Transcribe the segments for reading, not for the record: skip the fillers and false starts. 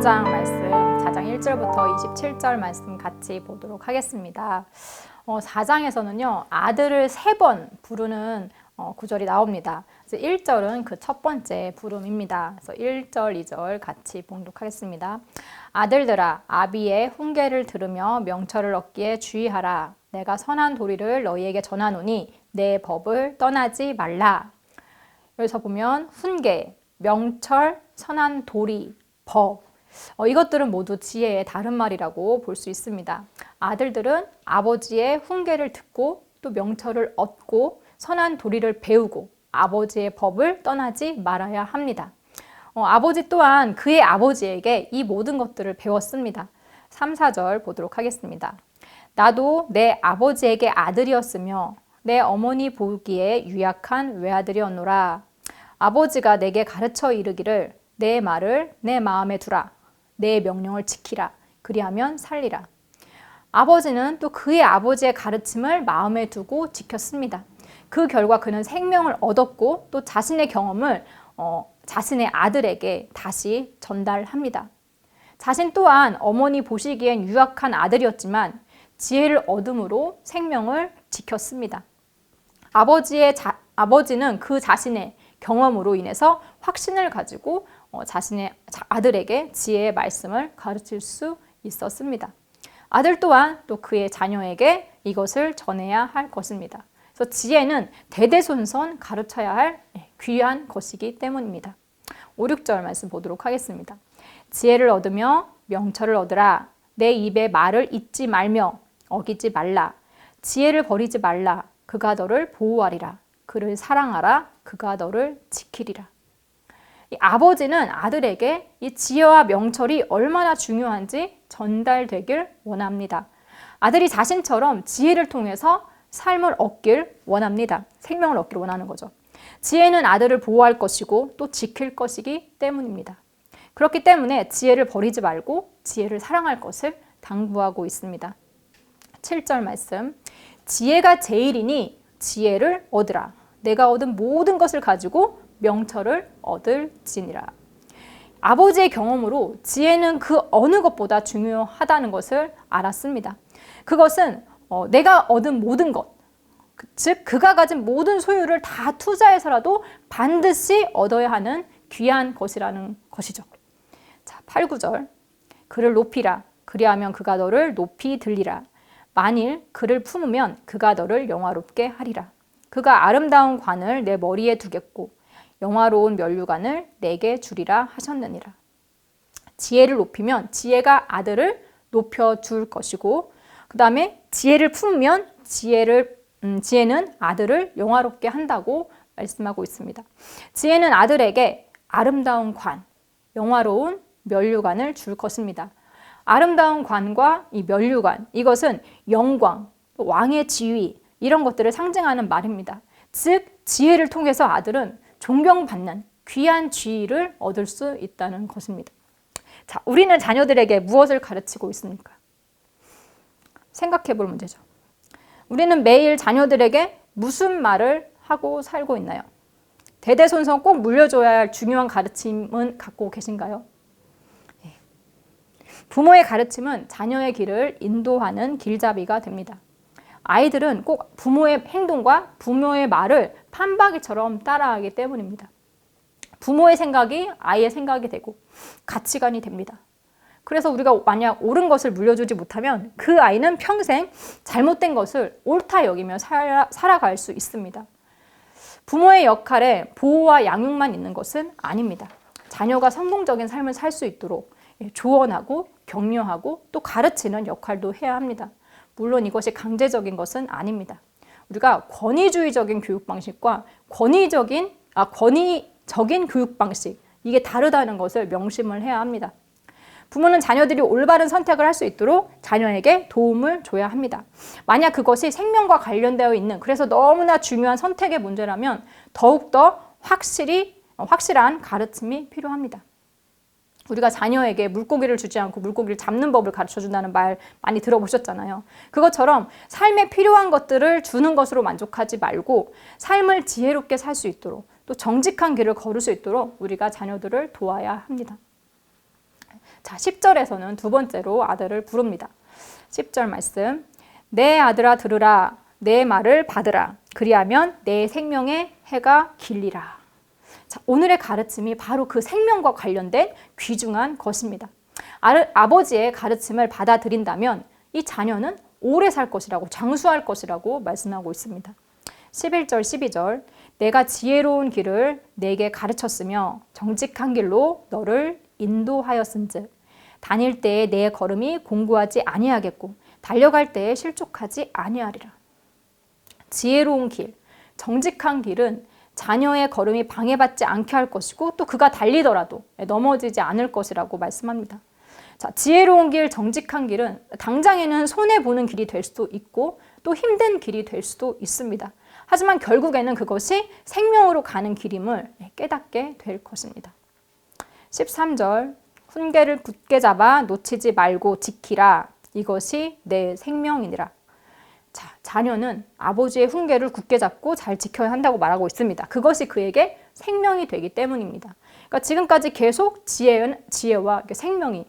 4장 말씀, 4장 1절부터 27절 말씀 같이 보도록 하겠습니다. 4장에서는요, 아들을 3번 부르는 구절이 나옵니다. 그래서 1절은 그 첫 번째 부름입니다. 그래서 1절, 2절 같이 봉독하겠습니다. 아들들아, 아비의 훈계를 들으며 명철을 얻기에 주의하라. 내가 선한 도리를 너희에게 전하노니 내 법을 떠나지 말라. 여기서 보면 훈계, 명철, 선한 도리, 법, 이것들은 모두 지혜의 다른 말이라고 볼 수 있습니다. 아들들은 아버지의 훈계를 듣고 또 명철을 얻고 선한 도리를 배우고 아버지의 법을 떠나지 말아야 합니다. 아버지 또한 그의 아버지에게 이 모든 것들을 배웠습니다. 3, 4절 보도록 하겠습니다. 나도 내 아버지에게 아들이었으며 내 어머니 보기에 유약한 외아들이었노라. 아버지가 내게 가르쳐 이르기를 내 말을 내 마음에 두라. 내 명령을 지키라. 그리하면 살리라. 아버지는 또 그의 아버지의 가르침을 마음에 두고 지켰습니다. 그 결과 그는 생명을 얻었고 또 자신의 경험을 자신의 아들에게 다시 전달합니다. 자신 또한 어머니 보시기엔 유약한 아들이었지만 지혜를 얻음으로 생명을 지켰습니다. 아버지는 그 자신의 경험으로 인해서 확신을 가지고 자신의 아들에게 지혜의 말씀을 가르칠 수 있었습니다. 아들 또한 또 그의 자녀에게 이것을 전해야 할 것입니다. 그래서 지혜는 대대손손 가르쳐야 할 귀한 것이기 때문입니다. 5, 6절 말씀 보도록 하겠습니다. 지혜를 얻으며 명철을 얻으라. 내 입의 말을 잊지 말며 어기지 말라. 지혜를 버리지 말라. 그가 너를 보호하리라. 그를 사랑하라. 그가 너를 지키리라. 이 아버지는 아들에게 이 지혜와 명철이 얼마나 중요한지 전달되길 원합니다. 아들이 자신처럼 지혜를 통해서 삶을 얻길 원합니다. 생명을 얻기를 원하는 거죠. 지혜는 아들을 보호할 것이고 또 지킬 것이기 때문입니다. 그렇기 때문에 지혜를 버리지 말고 지혜를 사랑할 것을 당부하고 있습니다. 7절 말씀. 지혜가 제일이니 지혜를 얻으라. 내가 얻은 모든 것을 가지고 명철을 얻을지니라. 아버지의 경험으로 지혜는 그 어느 것보다 중요하다는 것을 알았습니다. 그것은 내가 얻은 모든 것, 즉 그가 가진 모든 소유를 다 투자해서라도 반드시 얻어야 하는 귀한 것이라는 것이죠. 자, 8, 9절. 그를 높이라. 그리하면 그가 너를 높이 들리라. 만일 그를 품으면 그가 너를 영화롭게 하리라. 그가 아름다운 관을 내 머리에 두겠고 영화로운 면류관을 내게 주리라 하셨느니라. 지혜를 높이면 지혜가 아들을 높여줄 것이고 그 다음에 지혜를 품으면 지혜는 아들을 영화롭게 한다고 말씀하고 있습니다. 지혜는 아들에게 아름다운 관, 영화로운 면류관을 줄 것입니다. 아름다운 관과 이 면류관, 이것은 영광, 왕의 지위 이런 것들을 상징하는 말입니다. 즉 지혜를 통해서 아들은 존경받는 귀한 지위를 얻을 수 있다는 것입니다. 자, 우리는 자녀들에게 무엇을 가르치고 있습니까? 생각해 볼 문제죠. 우리는 매일 자녀들에게 무슨 말을 하고 살고 있나요? 대대손손 꼭 물려줘야 할 중요한 가르침은 갖고 계신가요? 부모의 가르침은 자녀의 길을 인도하는 길잡이가 됩니다. 아이들은 꼭 부모의 행동과 부모의 말을 판박이처럼 따라하기 때문입니다. 부모의 생각이 아이의 생각이 되고 가치관이 됩니다. 그래서 우리가 만약 옳은 것을 물려주지 못하면 그 아이는 평생 잘못된 것을 옳다 여기며 살아갈 수 있습니다. 부모의 역할에 보호와 양육만 있는 것은 아닙니다. 자녀가 성공적인 삶을 살 수 있도록 조언하고 격려하고 또 가르치는 역할도 해야 합니다. 물론 이것이 강제적인 것은 아닙니다. 우리가 권위주의적인 교육 방식과 권위적인 교육 방식, 이게 다르다는 것을 명심을 해야 합니다. 부모는 자녀들이 올바른 선택을 할 수 있도록 자녀에게 도움을 줘야 합니다. 만약 그것이 생명과 관련되어 있는, 그래서 너무나 중요한 선택의 문제라면 더욱더 확실한 가르침이 필요합니다. 우리가 자녀에게 물고기를 주지 않고 물고기를 잡는 법을 가르쳐준다는 말 많이 들어보셨잖아요. 그것처럼 삶에 필요한 것들을 주는 것으로 만족하지 말고 삶을 지혜롭게 살 수 있도록 또 정직한 길을 걸을 수 있도록 우리가 자녀들을 도와야 합니다. 자, 10절에서는 두 번째로 아들을 부릅니다. 10절 말씀. 내 아들아 들으라. 내 말을 받으라. 그리하면 내 생명의 해가 길리라. 자, 오늘의 가르침이 바로 그 생명과 관련된 귀중한 것입니다. 아버지의 가르침을 받아들인다면 이 자녀는 오래 살 것이라고, 장수할 것이라고 말씀하고 있습니다. 11절 12절. 내가 지혜로운 길을 내게 가르쳤으며 정직한 길로 너를 인도하였은즉 다닐 때에 내 걸음이 공고하지 아니하겠고 달려갈 때에 실족하지 아니하리라. 지혜로운 길, 정직한 길은 자녀의 걸음이 방해받지 않게 할 것이고 또 그가 달리더라도 넘어지지 않을 것이라고 말씀합니다. 자, 지혜로운 길, 정직한 길은 당장에는 손해보는 길이 될 수도 있고 또 힘든 길이 될 수도 있습니다. 하지만 결국에는 그것이 생명으로 가는 길임을 깨닫게 될 것입니다. 13절. 훈계를 굳게 잡아 놓치지 말고 지키라. 이것이 내 생명이니라. 자, 자녀는 아버지의 훈계를 굳게 잡고 잘 지켜야 한다고 말하고 있습니다. 그것이 그에게 생명이 되기 때문입니다. 그러니까 지금까지 계속 지혜와 생명이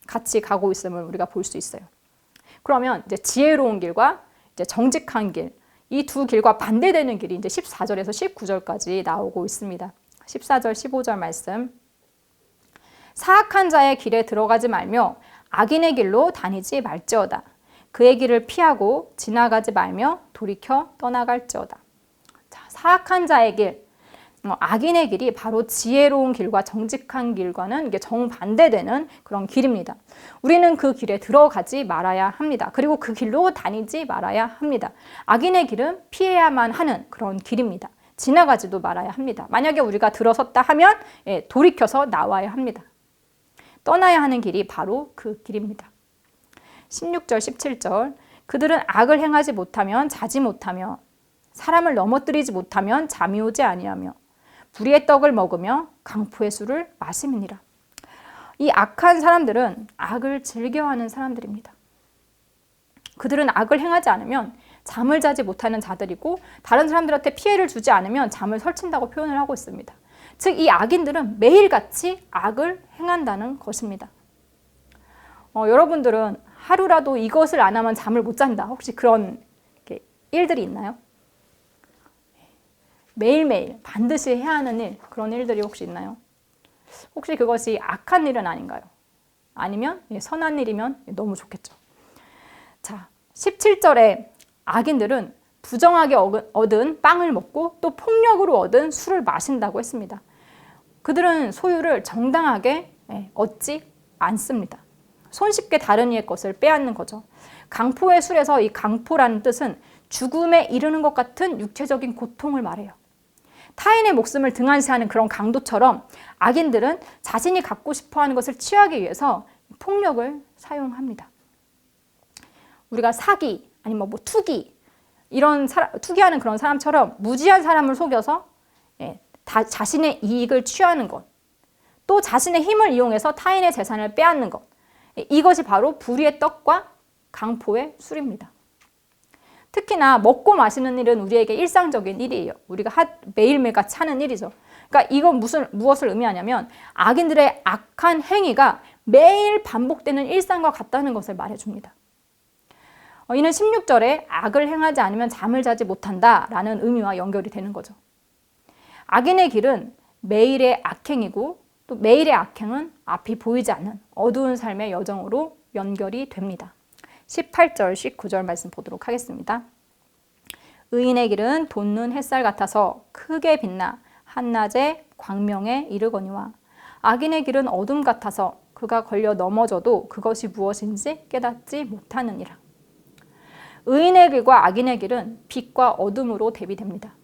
같이 가고 있음을 우리가 볼 수 있어요. 그러면 이제 지혜로운 길과 이제 정직한 길, 이 두 길과 반대되는 길이 이제 14절에서 19절까지 나오고 있습니다. 14절, 15절 말씀. 사악한 자의 길에 들어가지 말며 악인의 길로 다니지 말지어다. 그의 길을 피하고 지나가지 말며 돌이켜 떠나갈지어다. 자, 사악한 자의 길, 악인의 길이 바로 지혜로운 길과 정직한 길과는 이게 정반대되는 그런 길입니다. 우리는 그 길에 들어가지 말아야 합니다. 그리고 그 길로 다니지 말아야 합니다. 악인의 길은 피해야만 하는 그런 길입니다. 지나가지도 말아야 합니다. 만약에 우리가 들어섰다 하면 돌이켜서 나와야 합니다. 떠나야 하는 길이 바로 그 길입니다. 16절, 17절. 그들은 악을 행하지 못하면 자지 못하며 사람을 넘어뜨리지 못하면 잠이 오지 아니하며 불의의 떡을 먹으며 강포의 술을 마심이니라. 이 악한 사람들은 악을 즐겨하는 사람들입니다. 그들은 악을 행하지 않으면 잠을 자지 못하는 자들이고 다른 사람들한테 피해를 주지 않으면 잠을 설친다고 표현을 하고 있습니다. 즉, 이 악인들은 매일같이 악을 행한다는 것입니다. 여러분들은 하루라도 이것을 안 하면 잠을 못 잔다. 혹시 그런 일들이 있나요? 매일매일 반드시 해야 하는 일, 그런 일들이 혹시 있나요? 혹시 그것이 악한 일은 아닌가요? 아니면 선한 일이면 너무 좋겠죠. 자, 17절에 악인들은 부정하게 얻은 빵을 먹고 또 폭력으로 얻은 술을 마신다고 했습니다. 그들은 소유를 정당하게 얻지 않습니다. 손쉽게 다른 이의 것을 빼앗는 거죠. 강포의 술에서 이 강포라는 뜻은 죽음에 이르는 것 같은 육체적인 고통을 말해요. 타인의 목숨을 등한시하는 그런 강도처럼 악인들은 자신이 갖고 싶어하는 것을 취하기 위해서 폭력을 사용합니다. 우리가 사기 아니면 투기 투기하는 그런 사람처럼 무지한 사람을 속여서 자신의 이익을 취하는 것, 또 자신의 힘을 이용해서 타인의 재산을 빼앗는 것, 이것이 바로 불의의 떡과 강포의 술입니다. 특히나 먹고 마시는 일은 우리에게 일상적인 일이에요. 우리가 매일매일 같이 하는 일이죠. 그러니까 이건 무엇을 의미하냐면 악인들의 악한 행위가 매일 반복되는 일상과 같다는 것을 말해줍니다. 이는 16절에 악을 행하지 않으면 잠을 자지 못한다라는 의미와 연결이 되는 거죠. 악인의 길은 매일의 악행이고 또 매일의 악행은 앞이 보이지 않는 어두운 삶의 여정으로 연결이 됩니다. 18절, 19절 말씀 보도록 하겠습니다. 의인의 길은 돋는 햇살 같아서 크게 빛나 한낮의 광명에 이르거니와 악인의 길은 어둠 같아서 그가 걸려 넘어져도 그것이 무엇인지 깨닫지 못하느니라. 의인의 길과 악인의 길은 빛과 어둠으로 대비됩니다.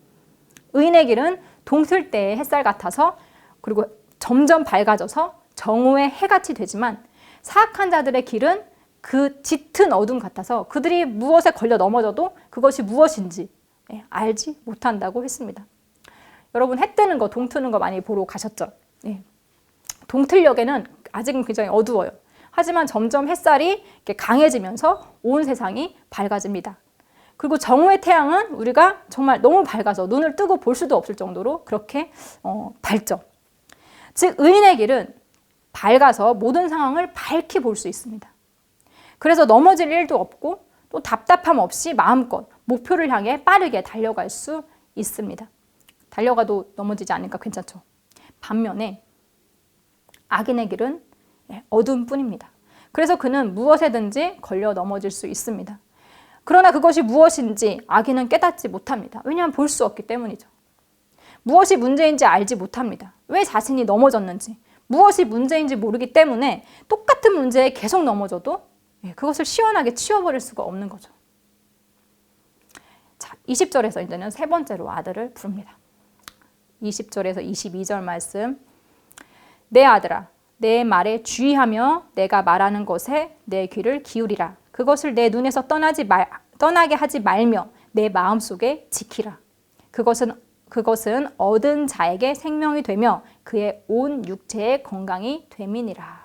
의인의 길은 동틀 때의 햇살 같아서 그리고 점점 밝아져서 정오의 해같이 되지만 사악한 자들의 길은 그 짙은 어둠 같아서 그들이 무엇에 걸려 넘어져도 그것이 무엇인지 알지 못한다고 했습니다. 여러분 해 뜨는 거, 동 트는 거 많이 보러 가셨죠? 동틀녘에는 아직은 굉장히 어두워요. 하지만 점점 햇살이 강해지면서 온 세상이 밝아집니다. 그리고 정오의 태양은 우리가 정말 너무 밝아서 눈을 뜨고 볼 수도 없을 정도로 그렇게 밝죠. 즉 의인의 길은 밝아서 모든 상황을 밝게 볼 수 있습니다. 그래서 넘어질 일도 없고 또 답답함 없이 마음껏 목표를 향해 빠르게 달려갈 수 있습니다. 달려가도 넘어지지 않으니까 괜찮죠. 반면에 악인의 길은 어둠뿐입니다. 그래서 그는 무엇에든지 걸려 넘어질 수 있습니다. 그러나 그것이 무엇인지 악인은 깨닫지 못합니다. 왜냐하면 볼 수 없기 때문이죠. 무엇이 문제인지 알지 못합니다. 왜 자신이 넘어졌는지, 무엇이 문제인지 모르기 때문에 똑같은 문제에 계속 넘어져도 그것을 시원하게 치워버릴 수가 없는 거죠. 자, 20절에서 이제는 세 번째로 아들을 부릅니다. 20절에서 22절 말씀. 내 아들아, 내 말에 주의하며 내가 말하는 것에 내 귀를 기울이라. 그것을 내 눈에서 떠나게 하지 말며 내 마음속에 지키라. 그것은 얻은 자에게 생명이 되며 그의 온 육체의 건강이 됨이니라.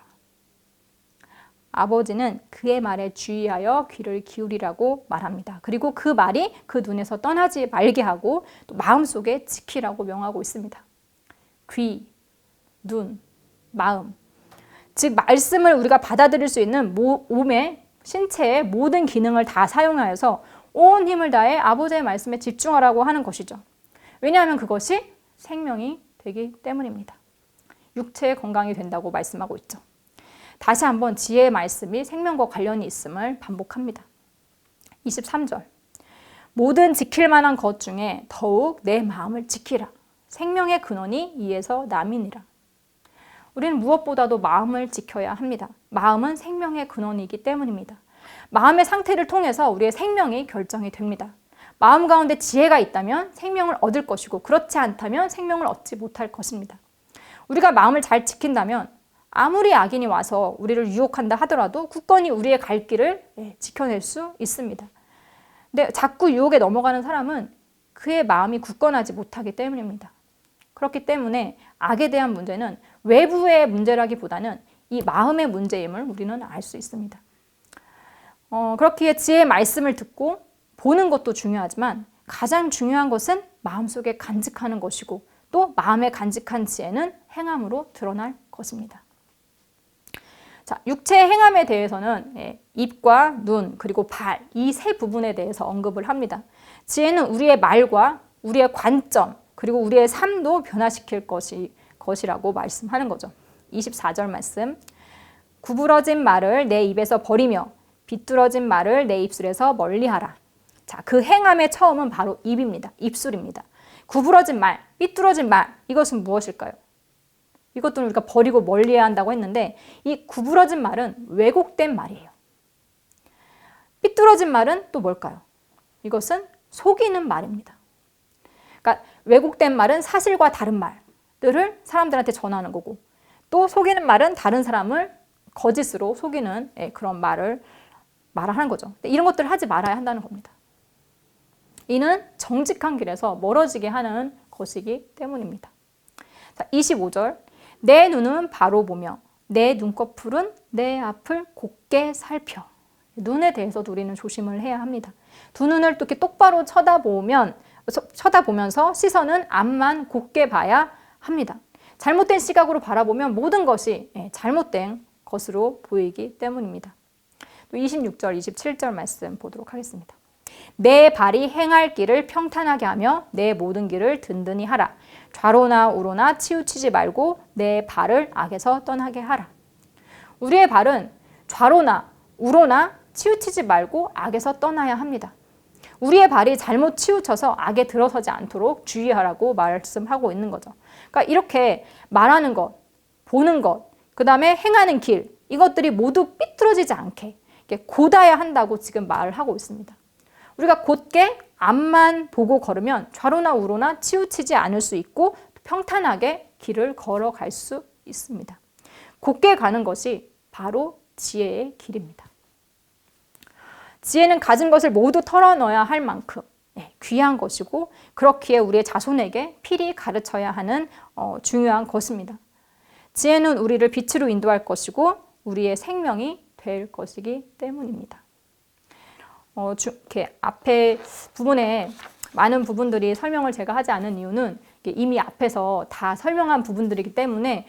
아버지는 그의 말에 주의하여 귀를 기울이라고 말합니다. 그리고 그 말이 그 눈에서 떠나지 말게 하고 또 마음속에 지키라고 명하고 있습니다. 귀, 눈, 마음. 즉 말씀을 우리가 받아들일 수 있는 몸의 신체의 모든 기능을 다 사용하여서 온 힘을 다해 아버지의 말씀에 집중하라고 하는 것이죠. 왜냐하면 그것이 생명이 되기 때문입니다. 육체의 건강이 된다고 말씀하고 있죠. 다시 한번 지혜의 말씀이 생명과 관련이 있음을 반복합니다. 23절. 모든 지킬 만한 것 중에 더욱 내 마음을 지키라. 생명의 근원이 이에서 남이니라. 우리는 무엇보다도 마음을 지켜야 합니다. 마음은 생명의 근원이기 때문입니다. 마음의 상태를 통해서 우리의 생명이 결정이 됩니다. 마음 가운데 지혜가 있다면 생명을 얻을 것이고 그렇지 않다면 생명을 얻지 못할 것입니다. 우리가 마음을 잘 지킨다면 아무리 악인이 와서 우리를 유혹한다 하더라도 굳건히 우리의 갈 길을 지켜낼 수 있습니다. 근데 자꾸 유혹에 넘어가는 사람은 그의 마음이 굳건하지 못하기 때문입니다. 그렇기 때문에 악에 대한 문제는 외부의 문제라기보다는 이 마음의 문제임을 우리는 알 수 있습니다. 그렇기에 지혜의 말씀을 듣고 보는 것도 중요하지만 가장 중요한 것은 마음속에 간직하는 것이고 또 마음에 간직한 지혜는 행함으로 드러날 것입니다. 자, 육체의 행함에 대해서는 입과 눈 그리고 발 이 세 부분에 대해서 언급을 합니다. 지혜는 우리의 말과 우리의 관점 그리고 우리의 삶도 변화시킬 것이라고 말씀하는 거죠. 24절 말씀. 구부러진 말을 내 입에서 버리며 비뚤어진 말을 내 입술에서 멀리하라. 자, 그 행함의 처음은 바로 입입니다. 입술입니다. 구부러진 말, 삐뚤어진 말, 이것은 무엇일까요? 이것도 우리가 버리고 멀리해야 한다고 했는데 이 구부러진 말은 왜곡된 말이에요. 삐뚤어진 말은 또 뭘까요? 이것은 속이는 말입니다. 그러니까 왜곡된 말은 사실과 다른 말들을 사람들한테 전하는 거고 또 속이는 말은 다른 사람을 거짓으로 속이는 그런 말을 말하는 거죠. 이런 것들을 하지 말아야 한다는 겁니다. 이는 정직한 길에서 멀어지게 하는 것이기 때문입니다. 자, 25절. 내 눈은 바로 보며 내 눈꺼풀은 내 앞을 곱게 살펴. 눈에 대해서도 우리는 조심을 해야 합니다. 두 눈을 또 이렇게 똑바로 쳐다보면서 시선은 앞만 곱게 봐야 합니다. 잘못된 시각으로 바라보면 모든 것이 잘못된 것으로 보이기 때문입니다. 또 26절, 27절 말씀 보도록 하겠습니다. 내 발이 행할 길을 평탄하게 하며 내 모든 길을 든든히 하라. 좌로나 우로나 치우치지 말고 내 발을 악에서 떠나게 하라. 우리의 발은 좌로나 우로나 치우치지 말고 악에서 떠나야 합니다. 우리의 발이 잘못 치우쳐서 악에 들어서지 않도록 주의하라고 말씀하고 있는 거죠. 그러니까 이렇게 말하는 것, 보는 것, 그 다음에 행하는 길, 이것들이 모두 삐뚤어지지 않게 곧아야 한다고 지금 말을 하고 있습니다. 우리가 곧게 앞만 보고 걸으면 좌로나 우로나 치우치지 않을 수 있고 평탄하게 길을 걸어갈 수 있습니다. 곧게 가는 것이 바로 지혜의 길입니다. 지혜는 가진 것을 모두 털어넣어야 할 만큼 귀한 것이고 그렇기에 우리의 자손에게 필히 가르쳐야 하는 중요한 것입니다. 지혜는 우리를 빛으로 인도할 것이고 우리의 생명이 될 것이기 때문입니다. 이렇게 앞에 부분에 많은 부분들이 설명을 제가 하지 않은 이유는 이미 앞에서 다 설명한 부분들이기 때문에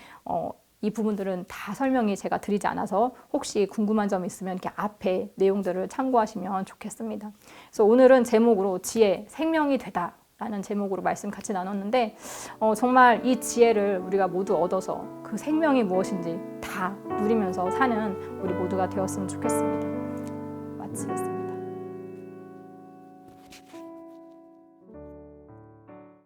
이 부분들은 다 설명이 제가 드리지 않아서 혹시 궁금한 점 있으면 이렇게 앞에 내용들을 참고하시면 좋겠습니다. 그래서 오늘은 제목으로 지혜, 생명이 되다 라는 제목으로 말씀 같이 나눴는데 정말 이 지혜를 우리가 모두 얻어서 그 생명이 무엇인지 다 누리면서 사는 우리 모두가 되었으면 좋겠습니다. 마치겠습니다.